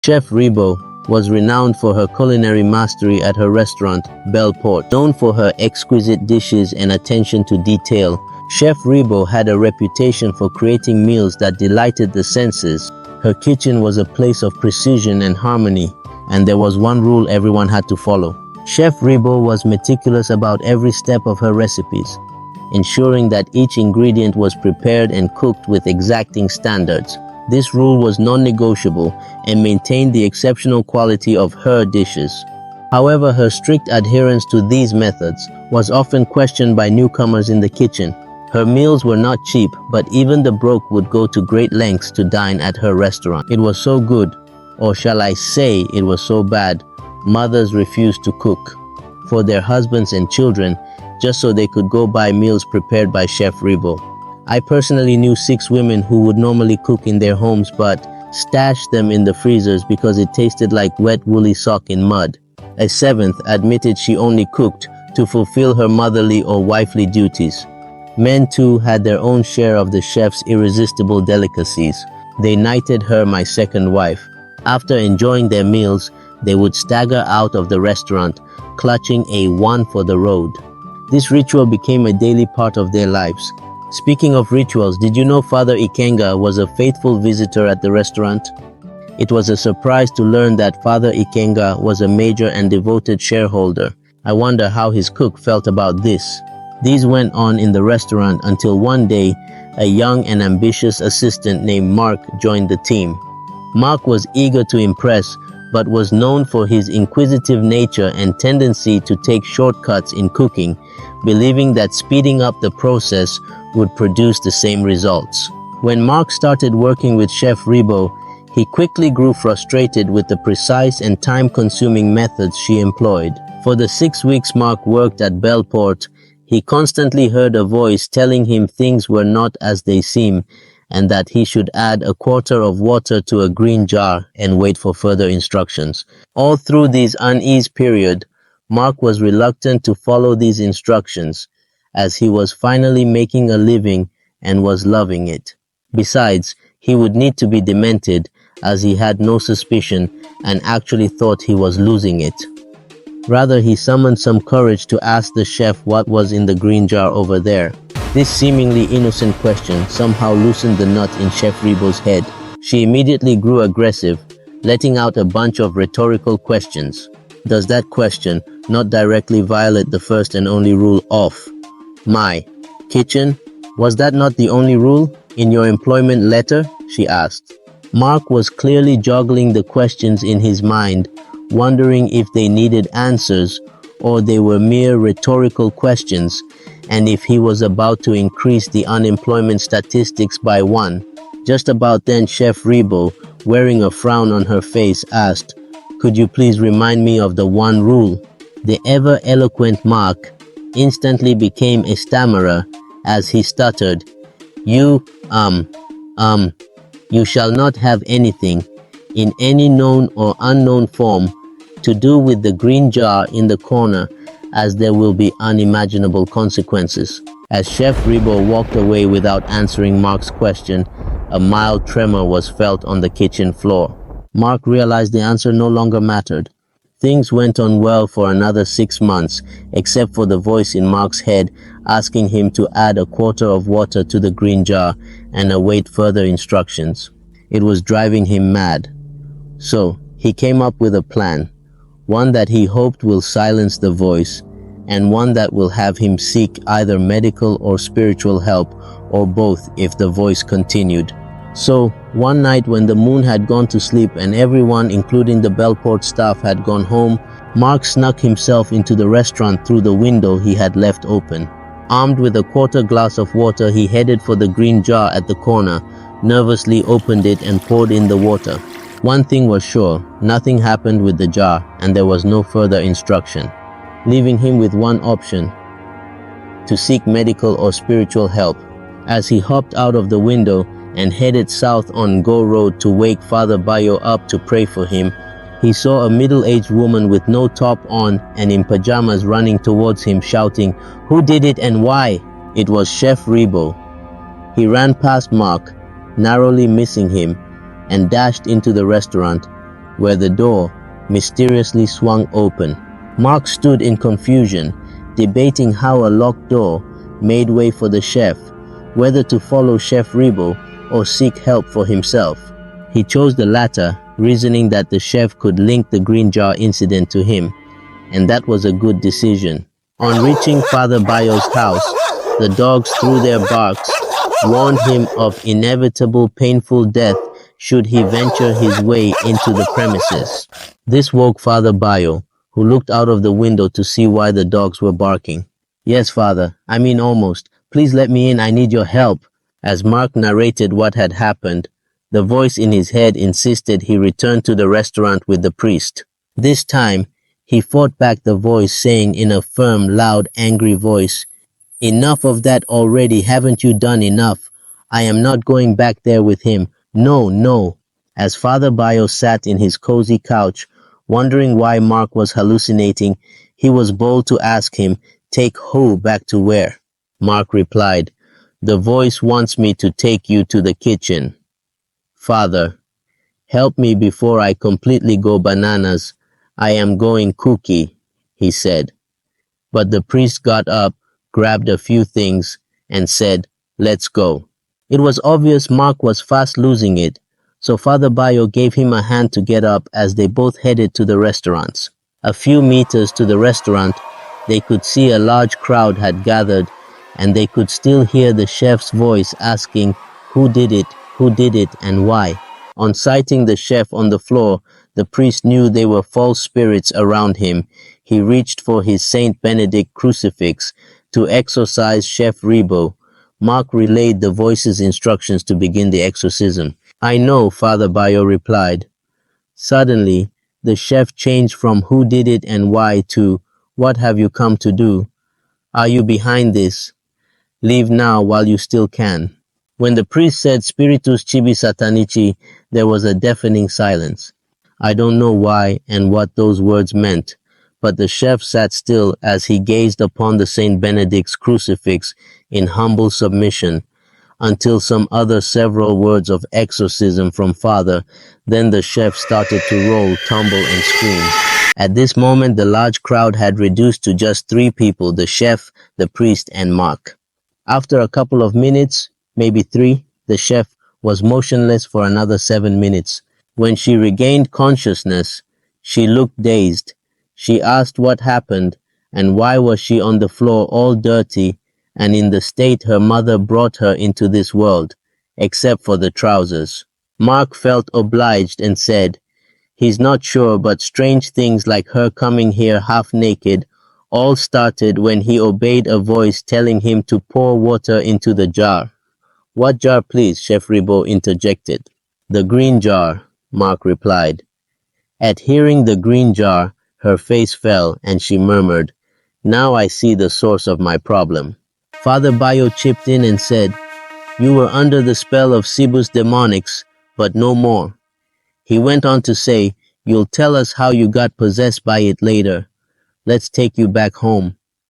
Chef Rebo was renowned for her culinary mastery at her restaurant, Bellport. Known for her exquisite dishes and attention to detail, Chef Rebo had a reputation for creating meals that delighted the senses. Her kitchen was a place of precision and harmony, and there was one rule everyone had to follow. Chef Rebo was meticulous about every step of her recipes, ensuring that each ingredient was prepared and cooked with exacting standards. This rule was non-negotiable and maintained the exceptional quality of her dishes. However, her strict adherence to these methods was often questioned by newcomers in the kitchen. Her meals were not cheap, but even the broke would go to great lengths to dine at her restaurant. It was so good, or shall I say it was so bad, mothers refused to cook for their husbands and children just so they could go buy meals prepared by Chef Rebo. I personally knew 6 women who would normally cook in their homes but stashed them in the freezers because it tasted like wet woolly sock in mud. A 7th admitted she only cooked to fulfill her motherly or wifely duties. Men too had their own share of the chef's irresistible delicacies. They knighted her my second wife. After enjoying their meals, they would stagger out of the restaurant, clutching a one for the road. This ritual became a daily part of their lives. Speaking of rituals, did you know Father Ikenga was a faithful visitor at the restaurant? It was a surprise to learn that Father Ikenga was a major and devoted shareholder. I wonder how his cook felt about this. These went on in the restaurant until one day, a young and ambitious assistant named Mark joined the team. Mark was eager to impress, but was known for his inquisitive nature and tendency to take shortcuts in cooking, believing that speeding up the process would produce the same results. When Mark started working with Chef Rebo, he quickly grew frustrated with the precise and time-consuming methods she employed. For the 6 weeks Mark worked at Bellport, he constantly heard a voice telling him things were not as they seem, and that he should add a quarter of water to a green jar and wait for further instructions. All through this unease period, Mark was reluctant to follow these instructions, as he was finally making a living and was loving it. Besides, he would need to be demented, as he had no suspicion and actually thought he was losing it. Rather, he summoned some courage to ask the chef what was in the green jar over there. This seemingly innocent question somehow loosened the nut in Chef Rebo's head. She immediately grew aggressive, letting out a bunch of rhetorical questions. Does that question not directly violate the first and only rule of my kitchen? Was that not the only rule in your employment letter? She asked. Mark was clearly juggling the questions in his mind, wondering if they needed answers or they were mere rhetorical questions, and if he was about to increase the unemployment statistics by 1. Just about then, Chef Rebo, wearing a frown on her face, asked, "Could you please remind me of the one rule?" The ever-eloquent Mark instantly became a stammerer as he stuttered, You shall not have anything, in any known or unknown form, to do with the green jar in the corner, as there will be unimaginable consequences." As Chef Rebo walked away without answering Mark's question, a mild tremor was felt on the kitchen floor. Mark realized the answer no longer mattered. Things went on well for another 6 months, except for the voice in Mark's head asking him to add a quarter of water to the green jar and await further instructions. It was driving him mad. So, he came up with a plan, one that he hoped will silence the voice, and one that will have him seek either medical or spiritual help, or both if the voice continued. So, one night when the moon had gone to sleep and everyone, including the Bellport staff, had gone home, Mark snuck himself into the restaurant through the window he had left open. Armed with a quarter glass of water, he headed for the green jar at the corner, nervously opened it and poured in the water. One thing was sure, nothing happened with the jar, and there was no further instruction, leaving him with one option: to seek medical or spiritual help. As he hopped out of the window and headed south on Go Road to wake Father Bayo up to pray for him, he saw a middle-aged woman with no top on and in pajamas running towards him, shouting, "Who did it and why?" It was Chef Rebo. He ran past Mark, narrowly missing him, and dashed into the restaurant, where the door mysteriously swung open. Mark stood in confusion, debating how a locked door made way for the chef, whether to follow Chef Rebo or seek help for himself. He chose the latter, reasoning that the chef could link the green jar incident to him, and that was a good decision. On reaching Father Bayo's house, the dogs, through their barks, warned him of inevitable painful death should he venture his way into the premises. This woke Father Bayo, who looked out of the window to see why the dogs were barking. "Yes, Father, I mean almost. Please let me in, I need your help." As Mark narrated what had happened, the voice in his head insisted he return to the restaurant with the priest. This time, he fought back the voice, saying in a firm, loud, angry voice, "Enough of that already, haven't you done enough? I am not going back there with him. No, no." As Father Bayo sat in his cozy couch, wondering why Mark was hallucinating, he was bold to ask him, "Take who back to where?" Mark replied, "The voice wants me to take you to the kitchen." "Father, help me before I completely go bananas. I am going kooky," he said. But the priest got up, grabbed a few things, and said, "Let's go." It was obvious Mark was fast losing it, so Father Bayo gave him a hand to get up as they both headed to the restaurants. A few meters to the restaurant, they could see a large crowd had gathered, and they could still hear the chef's voice asking, who did it, and why. On sighting the chef on the floor, the priest knew there were false spirits around him. He reached for his Saint Benedict crucifix to exorcise Chef Rebo. Mark relayed the voice's instructions to begin the exorcism. "I know," Father Bayo replied. Suddenly, the chef changed from "who did it and why" to "what have you come to do? Are you behind this? Leave now while you still can." When the priest said Spiritus Chibi Satanici, there was a deafening silence. I don't know why and what those words meant, but the chef sat still as he gazed upon the Saint Benedict's crucifix in humble submission, until some other several words of exorcism from Father. Then the chef started to roll, tumble, and scream. At this moment, the large crowd had reduced to just 3 people, the chef, the priest, and Mark. After a couple of minutes, maybe 3, the chef was motionless for another 7 minutes. When she regained consciousness, she looked dazed. She asked what happened, and why was she on the floor all dirty and in the state her mother brought her into this world, except for the trousers. Mark felt obliged and said, he's not sure, but strange things like her coming here half naked all started when he obeyed a voice telling him to pour water into the jar. "What jar, please?" Chef Rebo interjected. "The green jar," Mark replied. At hearing the green jar, her face fell and she murmured, "Now I see the source of my problem." Father Bayo chipped in and said, "You were under the spell of Cebu's demonics, but no more." He went on to say, "You'll tell us how you got possessed by it later. Let's take you back home."